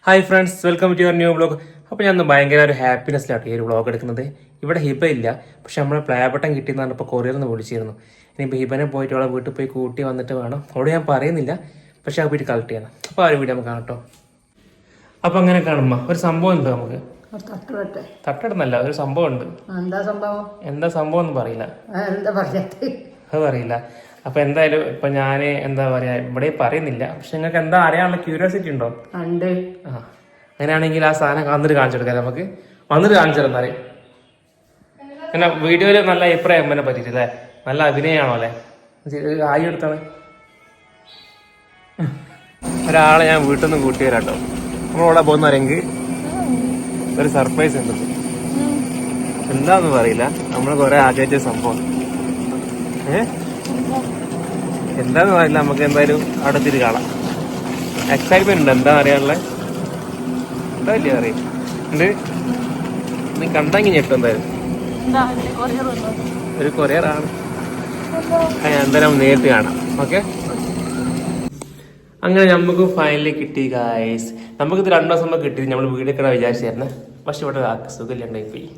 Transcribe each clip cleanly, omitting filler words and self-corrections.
Hi friends, welcome to your new vlog. അപ്പോൾ ഞാൻ ഭയങ്കര ഒരു ഹാപ്പിനെസ്സിലാണ് ഈ ഒരു വ്ളോഗ് എടുക്കുന്നത്. ഇവിടെ ഹിബ ഇല്ല, പക്ഷെ നമ്മളെ പ്ലേ ബട്ടൺ കിട്ടിയെന്ന് പറഞ്ഞപ്പോൾ കൊറിയറിൽ നിന്ന് വിളിച്ചിരുന്നു. ഇനിയിപ്പോൾ ഹിബനെ പോയിട്ട് അവളെ വീട്ടിൽ പോയി കൂട്ടി വന്നിട്ട് വേണം. അവിടെ ഞാൻ പറയുന്നില്ല, പക്ഷെ ആ വീട്ടിൽ കളക്ട് ചെയ്യണം. അപ്പോൾ ആ ഒരു വീഡിയോ നമുക്ക് കാണാം കേട്ടോ. അപ്പോൾ അങ്ങനെ കാണുമ്പോൾ ഒരു സംഭവം ഉണ്ട് നമുക്ക്. തട്ടിടുന്നല്ല, ഒരു സംഭവം ഉണ്ട്. എന്താ സംഭവം ഒന്നും പറയില്ല, അത് പറയില്ല. അപ്പൊ എന്തായാലും ഇപ്പൊ ഞാന് എന്താ പറയാ ഇവിടെ പറയുന്നില്ല, പക്ഷെ നിങ്ങൾക്ക് എന്താ അറിയാനുള്ള ക്യൂരിയോസിറ്റി ഉണ്ടോ? അങ്ങനെയാണെങ്കിൽ ആ സാധനം വന്നിട്ട് കാണിച്ചെടുക്കാം. നമുക്ക് വന്നിട്ട് കാണിച്ചെടുന്നാല് പിന്നെ വീഡിയോയില് നല്ല അഭിപ്രായം അമ്മനെ പറ്റിയിട്ടില്ലേ? നല്ല അഭിനയാണോ അല്ലെ? ആയി എടുത്താണ് ഒരാളെ ഞാൻ വീട്ടിൽ നിന്ന് കൂട്ടി വരാട്ടോ. നമ്മളിവിടെ പോകുന്നവരെങ്കിൽ ഒരു സർപ്രൈസ് ഉണ്ട്. എന്താന്ന് പറയില്ല, നമ്മൾ കുറെ ആഗ്രഹിച്ച സംഭവം. എന്താന്ന് പറയില്ല, നമുക്ക് എന്തായാലും അടുത്തിട്ട് കാണാം. എക്സൈറ്റ്മെന്റ് ഉണ്ട്. എന്താ അറിയാനുള്ളത്? എന്താ വലിയ അറിയാം ഉണ്ട്. നീ കണ്ടെങ്കിൽ ഞെട്ടും. എന്തായാലും ഒരു കൊറിയറാണ്. എന്തായാലും നേരിട്ട് കാണാം. ഓക്കെ, അങ്ങനെ നമുക്ക് ഫൈനലി കിട്ടി ഗായ്സ്. നമുക്കിത് 2 ദിവസം മുമ്പ് കിട്ടി. നമ്മൾ വീടൊക്കെ വിചാരിച്ചായിരുന്നു, പക്ഷെ ഇവിടെ സുഖമില്ലാണ്ടായി പോയി.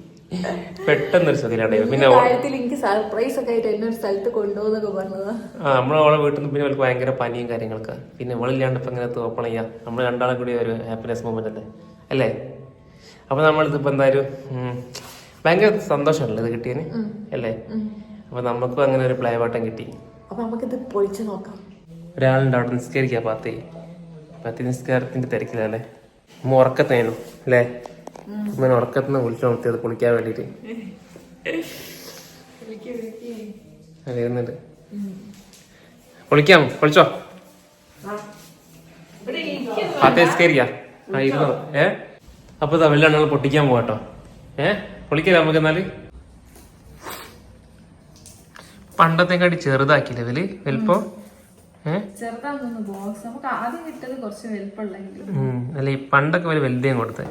പെട്ടെന്നൊരു സുഖമില്ലാണ്ടായി. പിന്നെ നമ്മളെ വീട്ടിൽ നിന്ന് പിന്നെ അവർക്ക് ഭയങ്കര പനിയും കാര്യങ്ങളൊക്കെ. പിന്നെ ഇവളില്ലാണ്ട് ഇപ്പൊ ഇങ്ങനെ ഓപ്പൺ ചെയ്യാം. നമ്മൾ രണ്ടാളും കൂടി ഒരു ഹാപ്പിനെസ് മൊമെന്റ് അല്ലേ? അപ്പൊ നമ്മളിതിപ്പോ എന്തായാലും ഭയങ്കര സന്തോഷമല്ലേ ഇത് കിട്ടിയതിന്, അല്ലേ? അപ്പൊ നമുക്കും അങ്ങനെ ഒരു പ്ലേ ബട്ടൺ കിട്ടി. അപ്പൊ നമുക്കിത് പൊളിച്ചു നോക്കാം. ഒരാളുണ്ട് അവിടെ നിസ്കരിക്കാ. പത്തി നിസ്കാരത്തിന്റെ തിരക്കിലല്ലേ? ഉറക്കത്തേനു അല്ലേ? ഇങ്ങനെ ഉറക്കത്തിന് വിളിച്ചു നോക്കിയത് പൊളിക്കാൻ വേണ്ടിട്ട് അറിയുന്നുണ്ട്. പൊളിച്ചോ നിസ്കരിക്കാ. ഇരുന്നോ. അപ്പൊ വെള്ളം പൊട്ടിക്കാൻ പോവാട്ടോ. പൊളിക്കല നമുക്ക്. എന്നാല് പണ്ടത്തെക്കാട്ടി ചെറുതാക്കിയില്ലേ ഇതില് വലിപ്പം? അല്ല, ഈ പണ്ടൊക്കെ വലുതേ കൊടുത്തേ.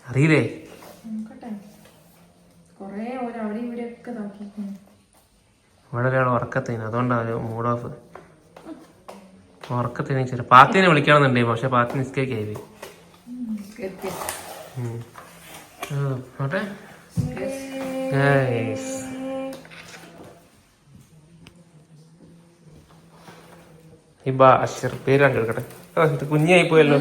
അറിയില്ലേ? ഇവിടെ ഒരാൾ ഉറക്കത്തേന്, അതുകൊണ്ടാണ് മൂഡ് ഓഫ്. ഉറക്കത്തേന് ചെറിയ പാത്തിനെ വിളിക്കണമെന്നുണ്ടേ, പക്ഷെ പാത്തി നിസ്കരിക്കായി പോയി. പേര് കണ്ടെടുക്കട്ടെ. കുഞ്ഞായി പോയല്ലോ.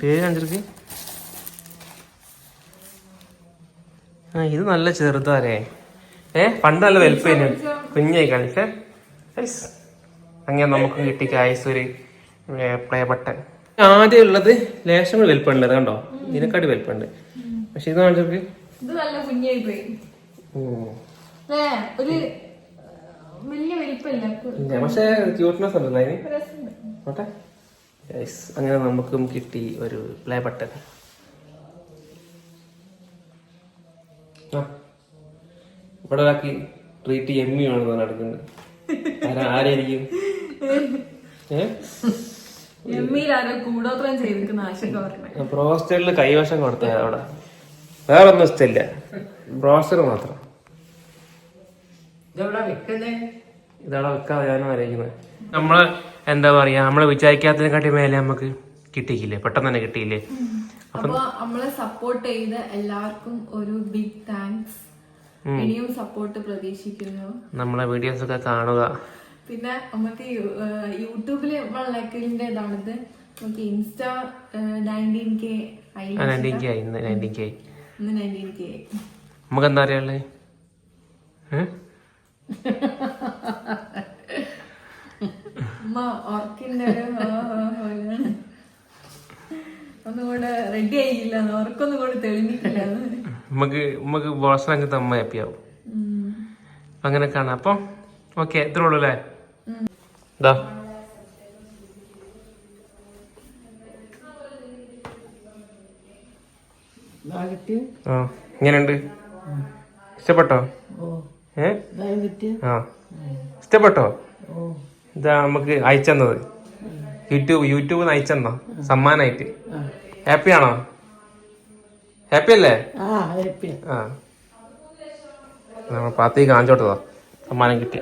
പേര് കണ്ടിരിക്ക്. ഇത് നല്ല ചെറുതാരേ. പണ്ട് നല്ല വലുപ്പേനു, കുഞ്ഞായി കാണിച്ചേ. അങ്ങനെ നമുക്ക് കിട്ടി ഗായ്സ് ഒരു പ്ലേ ബട്ടൺ. ആദ്യം ഉള്ളത് ലേശം കൂടി വലുപ്പമുണ്ട്, കണ്ടോ? ഇതിനെക്കാട്ടി വലുപ്പമുണ്ട്. പക്ഷെ ഇത് കാണിച്ചോക്ക്, പക്ഷെ ക്യൂട്ട്നെസ് ഉണ്ടല്ലോ അതിന്. ഓട്ടെ, അങ്ങനെ നമുക്കും കിട്ടി ഒരു പ്ലേ ബട്ടൺ. ഇവിടെ ഒരാൾക്ക് ട്രീറ്റ് എമ്മി വേണമെന്ന് നടക്കുന്നത്. ആരായിരിക്കും? ബ്രോസ്റ്ററില് കൈവശം കൊടുത്ത അവിടെ വേറെ ഒന്നും ഇഷ്ടമില്ല, ബ്രോസ്റ്റർ മാത്രം. ഇതവിടെ വെക്കാതെ ഞാനും ആലോചിക്കുന്നത്. നമ്മള് എന്താ പറയാ, നമ്മള് വിചാരിക്കാത്തതിനെക്കാട്ടി മേലെ നമുക്ക് കിട്ടിയില്ലേ, പെട്ടെന്ന് തന്നെ കിട്ടിയില്ലേ. അപ്പൊ നമ്മളെ സപ്പോർട്ട് ചെയ്ത എല്ലാവർക്കും ഒരു ബിഗ് താങ്ക്സ്. ഇനിയും സപ്പോർട്ട് പ്രതീക്ഷിക്കുന്നു. നമ്മളെ വീഡിയോസ് ഒക്കെ കാണുക. പിന്നെ നമുക്ക് യൂട്യൂബില് ലൈക്കിന്റെ ഇതാണിത്. നമുക്ക് ഇൻസ്റ്റ 19K ആയി. നമുക്ക് എന്താ അറിയാളേ? ഒന്നുകൂടെ റെഡി ആയില്ല, ഉറക്കൊന്നും കൂടെ തെളിഞ്ഞിട്ടില്ല. നമുക്ക് ബോസനൊക്കെ അമ്മ ഹാപ്പിയാവും. അങ്ങനെ കാണാം. അപ്പം ഓക്കെ, എത്ര ഉള്ളൂ അല്ലേ? ഇതാ ഇങ്ങനെയുണ്ട്. ഇഷ്ടപ്പെട്ടോ? ഇഷ്ടപ്പെട്ടോ? ഇതാ നമുക്ക് അയച്ചെന്നത്, യൂട്യൂബ് അയച്ചെന്നോ സമ്മാനായിട്ട്. ഹാപ്പിയാണോ? ഹാപ്പി അല്ലേ? നമ്മൾ പാത്തേക്ക് കാണിച്ചോട്ടതാ, സമ്മാനം കിട്ടി.